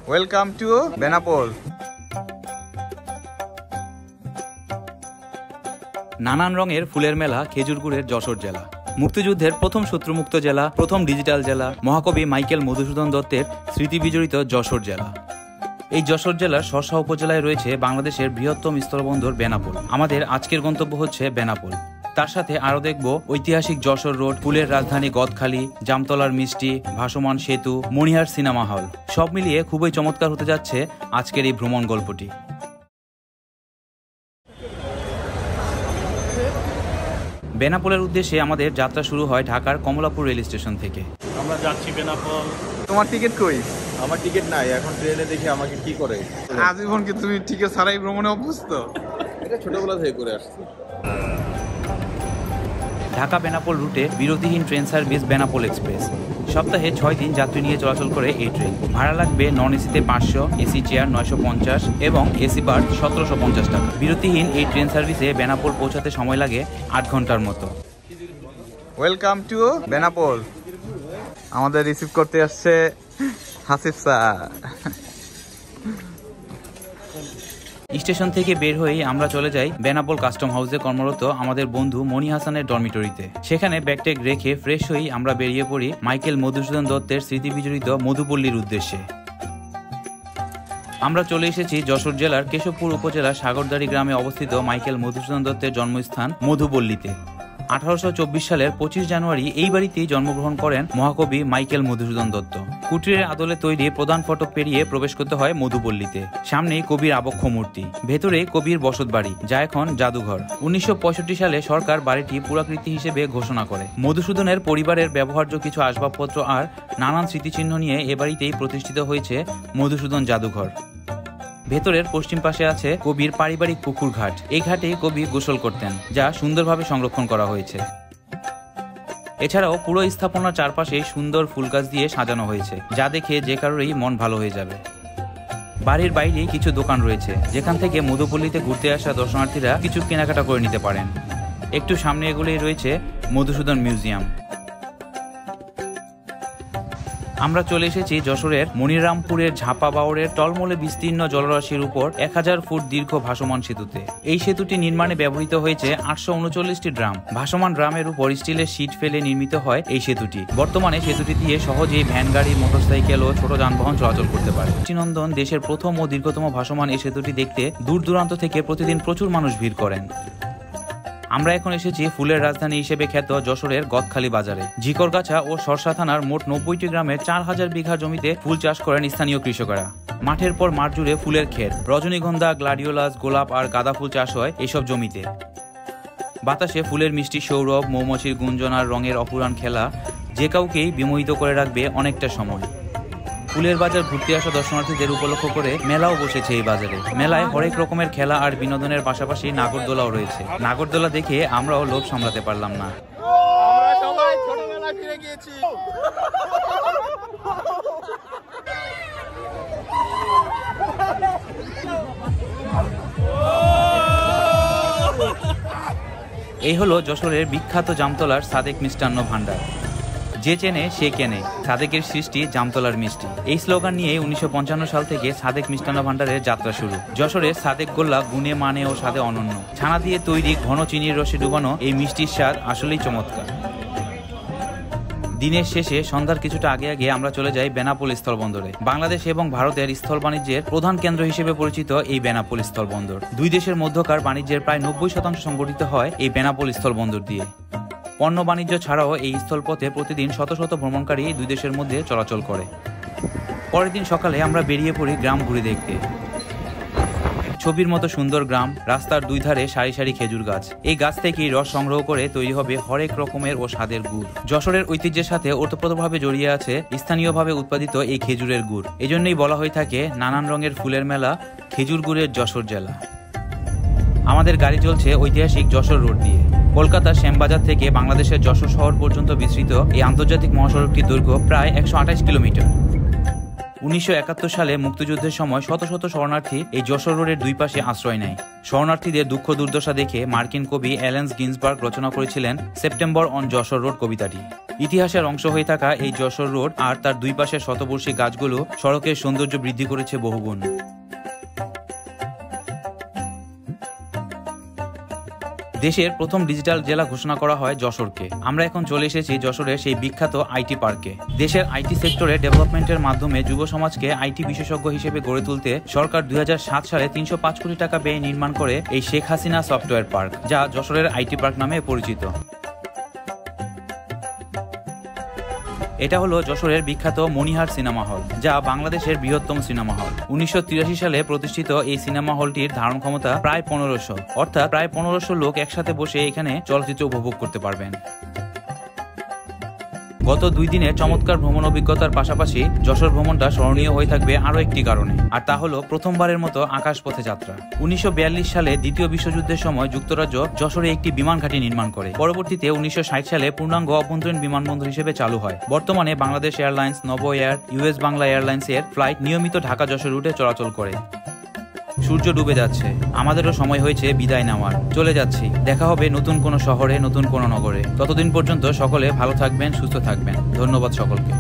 Welcome to Benapole. নানান রঙের ফুলের মেলা খেজুরগুড়ের যশোর জেলা। মুক্তিযুদ্ধের প্রথম শত্রুমুক্ত জেলা, প্রথম ডিজিটাল জেলা, মহাকবি মাইকেল মধুসূদন দত্তের স্মৃতি বিজড়িত যশোর জেলা। এই যশোর জেলার স্ব উপজেলায় রয়েছে বাংলাদেশের বৃহত্তম স্থলবন্দর বেনাপোল। আমাদের আজকের গন্তব্য হচ্ছে বেনাপোল। তার সাথে আরো দেখব ঐতিহাসিক যশোর রোড, ফুলের রাজধানী গদখালি, জামতলার মিষ্টি, ভাসমান সেতু, মণিহার সিনেমা হল। সব মিলিয়ে খুবই চমৎকার হতে যাচ্ছে আজকের এই ভ্রমণ গল্পটি। বেনাপোলের উদ্দেশ্যে আমাদের যাত্রা শুরু হয় ঢাকার কমলাপুর রেল স্টেশন থেকে। আমরা যাচ্ছি বেনাপোল। তোমার টিকিট কই? আমার টিকিট নাই, এখন ট্রেনে দেখে আমাকে কি করে। আজীবন কি তুমি টিকিট ছাড়াই ভ্রমণে অভ্যস্ত? এটা ছোটবেলা থেকে করে আসছি। ঢাকা বেনাপোল রুটে বিরতিহীন ট্রেন সার্ভিস বেনাপোল এক্সপ্রেস। সপ্তাহে 6 দিন যাত্রী নিয়ে চলাচল করে এই ট্রেন। ভাড়া লাগবে নন এসিতে 500, এসি চেয়ার 950 এবং এসি বার্থ 1750 টাকা। বিরতিহীন এই ট্রেন সার্ভিসে বেনাপোল পৌঁছাতে সময় লাগে 8 ঘন্টার মতো। Welcome to Benapole. আমাদের রিসিভ করতে আসছে হাসিফ স্যার। স্টেশন থেকে বের হয়েই আমরা চলে যাই বেনাপোল কাস্টম হাউসে কর্মরত আমাদের বন্ধু মনি হাসানের ডরমিটরিতে। সেখানে ব্যাগটেগ রেখে ফ্রেশ হয়েই আমরা বেরিয়ে পড়ি মাইকেল মধুসূদন দত্তের স্মৃতি বিজড়িত মধুপল্লীর উদ্দেশ্যে। আমরা চলে এসেছি যশোর জেলার কেশবপুর উপজেলার সাগরদাড়ি গ্রামে অবস্থিত মাইকেল মধুসূদন দত্তের জন্মস্থান মধুপল্লীতে। 1824 সালের 25 জানুয়ারি এই বাড়িতেই জন্মগ্রহণ করেন মহাকবি মাইকেল মধুসূদন দত্ত। কুটিরের আদলে তৈরি প্রধান ফটক পেরিয়ে প্রবেশ করতে হয় মধুপল্লীতে। সামনেই কবির আবক্ষ মূর্তি, ভেতরে কবির বসত বাড়ি, যা এখন জাদুঘর। 1965 সালে সরকার বাড়িটি পুরাকীর্তি হিসেবে ঘোষণা করে। মধুসূদনের পরিবারের ব্যবহার্য কিছু আসবাবপত্র আর নানান স্মৃতিচিহ্ন নিয়ে এ বাড়িতেই প্রতিষ্ঠিত হয়েছে মধুসূদন জাদুঘর। ভেতরের পশ্চিম পাশে আছে কবির পারিবারিক পুকুর ঘাট। এই ঘাটে কবি গোসল করতেন, যা সুন্দরভাবে সংরক্ষণ করা হয়েছে। এছাড়াও পুরো স্থাপনার চারপাশে সুন্দর ফুল গাছ দিয়ে সাজানো হয়েছে, যা দেখে যে কারোরই মন ভালো হয়ে যাবে। বাড়ির বাইরে কিছু দোকান রয়েছে, যেখান থেকে মধুপল্লীতে ঘুরতে আসা দর্শনার্থীরা কিছু কেনাকাটা করে নিতে পারেন। একটু সামনে এগুলোই রয়েছে মধুসূদন মিউজিয়াম। আমরা চলে এসেছি যশোরের মনিরামপুরের ঝাপা বাওরের টলমলে বিস্তীর্ণ জলরাশির উপর 1000 ফুট দীর্ঘ ভাসমান সেতুতে। এই সেতুটি নির্মাণে ব্যবহৃত হয়েছে 839টি ড্রাম। ভাসমান ড্রামের উপর স্টিলের শীট ফেলে নির্মিত হয় এই সেতুটি। বর্তমানে সেতুটি দিয়ে সহজেই ভ্যান গাড়ি, মোটরসাইকেল ও ছোট যানবাহন চলাচল করতে পারে। চীনন্দন দেশের প্রথম ও দীর্ঘতম ভাসমান এই সেতুটি দেখতে দূর দূরান্ত থেকে প্রতিদিন প্রচুর মানুষ ভিড় করেন। আমরা এখন এসেছি ফুলের রাজধানী হিসেবে খ্যাত যশোরের গদখালি বাজারে। ঝিকরগাছা ও সরসা থানার মোট 90টি গ্রামে 4000 বিঘা জমিতে ফুল চাষ করেন স্থানীয় কৃষকেরা। মাঠের পর মাঠ জুড়ে ফুলের ক্ষেত, রজনীগন্ধা, গ্লাডিওলাস, গোলাপ আর গাঁদা ফুল চাষ হয় এইসব জমিতে। বাতাসে ফুলের মিষ্টি সৌরভ, মৌমাছির গুঞ্জন আর রঙের অপুরাণ খেলা যে কাউকেই বিমোহিত করে রাখবে অনেকটা সময়। ফুলের বাজার ঘুরতে আসা দর্শনার্থীদের উপলক্ষ করে মেলাও বসেছে এই বাজারে। মেলায় হরেক রকমের খেলা আর বিনোদনের পাশাপাশি নাগরদোলাও রয়েছে। নাগরদোলা দেখে আমরাও লোভ সামলাতে পারলাম না। এই হলো যশোরের বিখ্যাত জামতলার সাদেক মিষ্টান্ন ভান্ডার। যে চেনে সে কেনে, সাদেকের সৃষ্টি জামতলার মিষ্টি। এই স্লোগান নিয়ে 1955 সাল থেকে সাদেক মিষ্টান্ন ভান্ডারের যাত্রা শুরু। যশোরের সাদেক গোল্লা গুণে মানে ও স্বাদে অনন্য। ছানা দিয়ে তৈরি ঘন চিনির রসে ডুবানো এই মিষ্টির স্বাদ আসলেই চমৎকার। দিনের শেষে সন্ধ্যার কিছুটা আগে আগে আমরা চলে যাই বেনাপোল স্থলবন্দরে। বাংলাদেশ এবং ভারতের স্থল বাণিজ্যের প্রধান কেন্দ্র হিসেবে পরিচিত এই বেনাপোল স্থলবন্দর। দুই দেশের মধ্যকার বাণিজ্যের প্রায় 90% সংগঠিত হয় এই বেনাপোল স্থলবন্দর দিয়ে। পণ্য বাণিজ্য ছাড়াও এই স্থলপথে প্রতিদিন শত শত ভ্রমণকারী দুই দেশের মধ্যে চলাচল করে। পরের দিন সকালে আমরা বেরিয়ে পড়ি গ্রাম ঘুরে দেখতে। ছবির মতো সুন্দর গ্রাম, রাস্তার দুই ধারে সারি সারি খেজুর গাছ। এই গাছ থেকেই রস সংগ্রহ করে তৈরি হবে হরেক রকমের ও স্বাদের গুড়। যশোরের ঐতিহ্যের সাথে ওতপ্রোতভাবে জড়িয়ে আছে স্থানীয়ভাবে উৎপাদিত এই খেজুরের গুড়। এজন্যই বলা হয়ে থাকে নানান রঙের ফুলের মেলা খেজুর গুড়ের যশোর জেলা। আমাদের গাড়ি চলছে ঐতিহাসিক যশোর রোড দিয়ে। কলকাতার শ্যামবাজার থেকে বাংলাদেশের যশোর শহর পর্যন্ত বিস্তৃত এই আন্তর্জাতিক মহাসড়কটির দৈর্ঘ্য প্রায় 128 কিলোমিটার। 1971 সালে মুক্তিযুদ্ধের সময় শত শত শরণার্থী এই যশোর রোডের দুই পাশে আশ্রয় নেয়। শরণার্থীদের দুঃখ দুর্দশা দেখে মার্কিন কবি অ্যালেন গিন্সবার্গ রচনা করেছিলেন সেপ্টেম্বর অন যশোর রোড কবিতাটি। ইতিহাসের অংশ হয়ে থাকা এই যশোর রোড আর তার দুই পাশের শতবর্ষী গাছগুলো সড়কের সৌন্দর্য বৃদ্ধি করেছে বহুগুণ। দেশের প্রথম ডিজিটাল জেলা ঘোষণা করা হয় যশোরকে। আমরা এখন চলে এসেছি যশোরের সেই বিখ্যাত আইটি পার্কে। দেশের আইটি সেক্টরে ডেভেলপমেন্টের মাধ্যমে যুব সমাজকে আইটি বিশেষজ্ঞ হিসেবে গড়ে তুলতে সরকার 2007 সালে 305 কোটি টাকা ব্যয়ে নির্মাণ করে এই শেখ হাসিনা সফটওয়্যার পার্ক, যা যশোরের আইটি পার্ক নামে পরিচিত। এটা হলো যশোরের বিখ্যাত মনিহার সিনেমা হল, যা বাংলাদেশের বৃহত্তম সিনেমা হল। 1983 সালে প্রতিষ্ঠিত এই সিনেমা হলটির ধারণ ক্ষমতা প্রায় 1500, অর্থাৎ প্রায় 1500 লোক একসাথে বসে এখানে চলচ্চিত্র উপভোগ করতে পারবেন। গত 2 দিনের চমৎকার ভ্রমণ অভিজ্ঞতার পাশাপাশি যশোর ভ্রমণটা স্মরণীয় হয়ে থাকবে আরও একটি কারণে, আর তা হলো প্রথমবারের মতো আকাশপথে যাত্রা। 1942 সালে দ্বিতীয় বিশ্বযুদ্ধের সময় যুক্তরাজ্য যশোরে একটি বিমান ঘাঁটি নির্মাণ করে। পরবর্তীতে 1960 সালে পূর্ণাঙ্গ অভ্যন্তরীণ বিমানবন্দর হিসেবে চালু হয়। বর্তমানে Bangladesh airlines, Novo air, US Bangla airlines এর ফ্লাইট নিয়মিত ঢাকা যশোর রুটে চলাচল করে। সূর্য ডুবে যাচ্ছে, আমাদেরও সময় হয়েছে বিদায় নেওয়ার। চলে যাচ্ছি, দেখা হবে নতুন কোনো শহরে, নতুন কোনো নগরে। ততদিন পর্যন্ত সকলে ভালো থাকবেন, সুস্থ থাকবেন। ধন্যবাদ সকলকে।